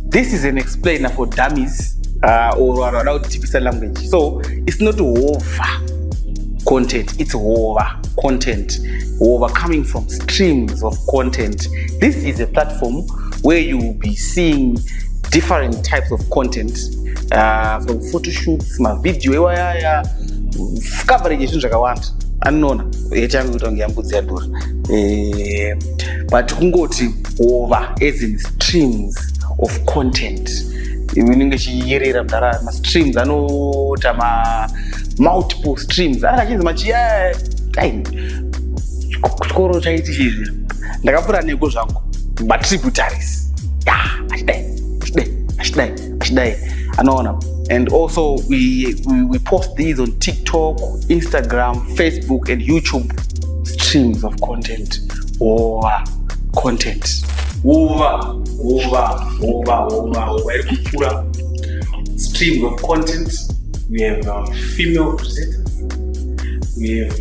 This is an explainer for dummies or around typical language. So it's not over content, it's over content, over coming from streams of content. This is a platform where you will be seeing different types of content, from photo shoots, video, coverage, unknown. But kungoti over as in streams of content. Streams, multiple streams. But tributaries. And also we post these on TikTok, Instagram, Facebook, and YouTube. Streams of content. Over content. Over. Streams of content. We have female presenters. We have